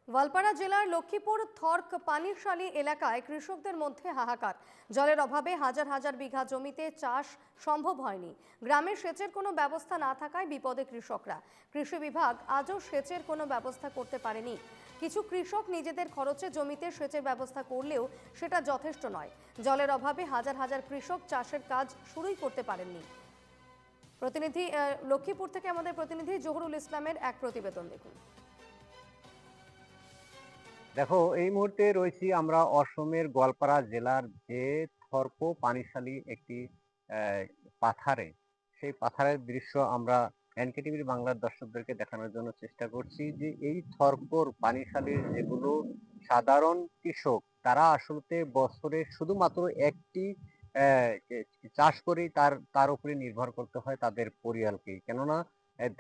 গোয়ালপাড়া জেলার লক্ষ্মীপুর থর্ক পানিরশালী এলাকায় কৃষকদের মধ্যে হাহাকার। জলের অভাবে হাজার হাজার বিঘা জমিতে চাষ সম্ভব হয়নি। গ্রামে সেচের কোনো ব্যবস্থা না থাকায় বিপদে কৃষকরা। কৃষি বিভাগ আজও সেচের কোনো ব্যবস্থা করতে পারেনি। কিছু কৃষক নিজেদের খরচে জমিতে সেচের ব্যবস্থা করলেও সেটা যথেষ্ট নয়। জলের অভাবে হাজার হাজার কৃষক চাষের কাজ শুরুই করতে পারেননি। লক্ষ্মীপুর থেকে আমাদের প্রতিনিধি জহুরুল ইসলামের এক প্রতিবেদন দেখুন। দেখো, এই মুহূর্তে রয়েছি আমরা অসমের গোয়ালপাড়া জেলার যে থর্প পানিশালী একটি আহ, পাথারে। সেই পাথারের দৃশ্য আমরা এনকেটিভির বাংলার দর্শকদেরকে দেখানোর জন্য চেষ্টা করছি যে এই থর্পর পানিশালীর যেগুলো সাধারণ কৃষক, তারা আসলে বছরে শুধুমাত্র একটি আহ, চাষ করেই তার উপরে নির্ভর করতে হয় তাদের পরিয়ালকে। কেননা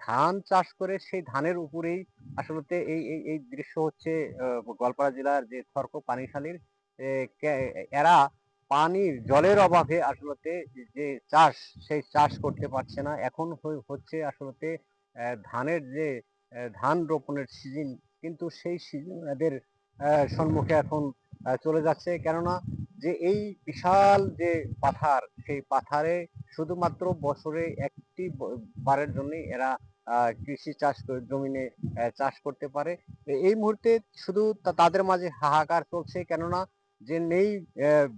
ধান চাষ করে সেই ধানের উপরেই আসলে এই এই এই দৃশ্য হচ্ছে গোয়ালপাড়া জেলার যে থর্ক পানিশালীর। এরা পানির জলের অভাবে আসলে যে চাষ, সেই চাষ করতে পারছে না। এখন হচ্ছে আসলে ধানের যে ধান রোপণের সিজন, কিন্তু সেই সিজন এদের সম্মুখে এখন চলে যাচ্ছে। কেননা যে এই বিশাল যে পাথার, সেই পাথারে শুধুমাত্র বছরে একটি বারের জন্যই এরা কৃষি চাষ জমিনে চাষ করতে পারে। এই মুহূর্তে শুধু তাদের মাঝে হাহাকার চলছে। কেননা যে নেই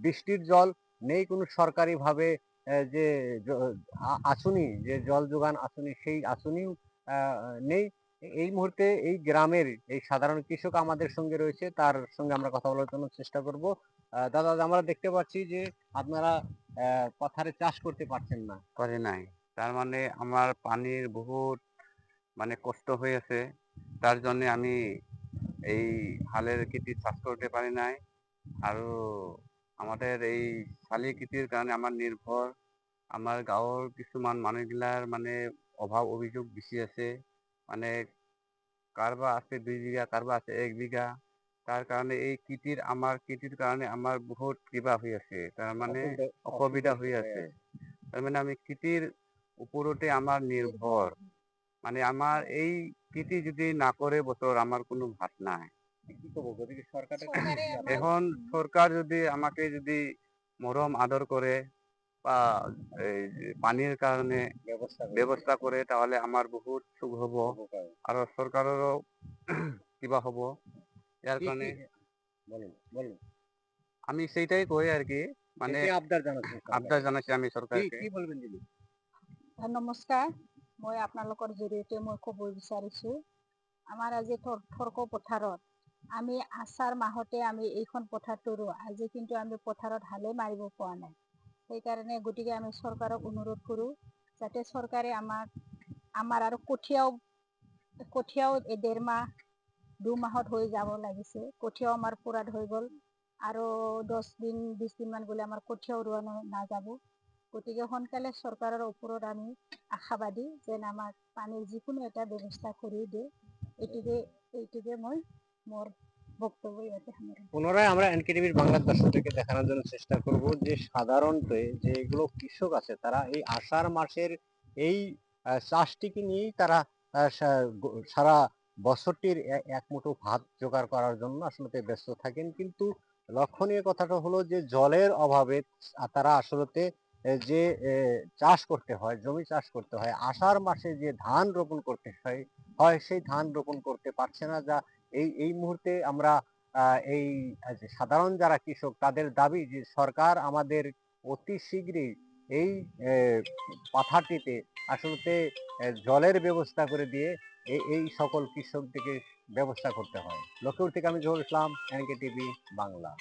বৃষ্টির জল, নেই কোনো সরকারি ভাবে যে আসনি, যে জল যোগান আসনি, সেই আসনিও নেই। এই মুহূর্তে এই গ্রামের এই সাধারণ কৃষক আমাদের সঙ্গে রয়েছে, তার সঙ্গে আমরা কথা বলার জন্য চেষ্টা করব। দাদা, আমরা দেখতে পাচ্ছি যে আপনারা পাথারে চাষ করতে পারছেন না। করে নাই, তার মানে আমার পানির বহুত কষ্ট হয়েছে। তার জন্য আমি এই হালের কৃষি চাষ করতে পারি নাই। আৰু আমাদের এই শালি কৃষির কারণে আমার নির্ভর আমার গাঁৱৰ কিছুমান মানুহগিলাৰ অভাৱ অভিযোগ বেছি আছে। কারবা আছে 2 বিঘা, কারবা আছে 1 বিঘা। তার কারণে এই কৃষির কারণে আমার বহুত কিবা হয়ে আছে, তার অসুবিধা হয়ে আছে। তার আমি কৃষির উপরতে আমার নির্ভর। আমার এই কৃষি যদি না করে বছর আমার কোনো ভাত নাই। এখন সরকার যদি আমাকে যদি মরম আদর করে বা এই পানির কারণে ব্যবস্থা করে, তাহলে আমার বহুত সুখ হব। আর সরকারেরও কিবা হব। ইয়ার কারণে আমি সেইটাই কই আর কি, আবদার জানাচ্ছি আমি সরকারকে। কি বলবেন দিদি? নমস্কাৰ, মই আপোনালোকৰ জৰিয়তে মই ক'ব বিচাৰিছোঁ, আমাৰ আজি থৰ্ক পথাৰত আমি আষাৰ মাহতে আমি এইখন পথাৰটো ৰোৱা, আজি কিন্তু আমি পথাৰত হালে মাৰিব পৰা নাই। সেইকাৰণে গতিকে আমি চৰকাৰক অনুৰোধ কৰোঁ যাতে চৰকাৰে আমাৰ আৰু কঠীয়াও 1.5 মাহ 2 মাহত হৈ যাব লাগিছে। কঠীয়াও আমাৰ পূৰাত হৈ গ'ল, আৰু 10 দিন 20 দিনমান গ'লে আমাৰ কঠীয়াও ৰোৱা নাযাব। গতিকে সোনকালে চৰকাৰৰ ওপৰত আমি আশাবাদী যেন আমাক পানীৰ যিকোনো এটা ব্যৱস্থা কৰি দিয়ে। এইটুকে মই মোৰ বক্তব্য ইয়াতে সামৰণি। পুনরায় আমরা এনকেটিভির বাংলার দর্শকদেরকে দেখানোর জন্য চেষ্টা করব যে সাধারণত যেগুলো কৃষক আছে, তারা এই আষাঢ় মাসের এই চাষটিকে নিয়েই তারা সারা বছরটির এক মুঠো ভাত জোগাড় করার জন্য আসলে ব্যস্ত থাকেন। কিন্তু লক্ষণীয় কথাটা হলো যে জলের অভাবে তারা আসলে যে চাষ করতে হয়, জমি চাষ করতে হয়, আষাঢ় মাসে যে ধান রোপণ করতে হয় সেই ধান রোপণ করতে পারছে না। যা এই মুহূর্তে আমরা এই যে সাধারণ যারা কৃষক, তাদের দাবি যে সরকার আমাদের অতি শীঘ্রই এই পাথারটিতে আসলে জলের ব্যবস্থা করে দিয়ে এই সকল কৃষকদেরকে ব্যবস্থা করতে হয়। লক্ষ্মীপুর থেকে আমি জহুর ইসলাম, এনকে টিভি বাংলা।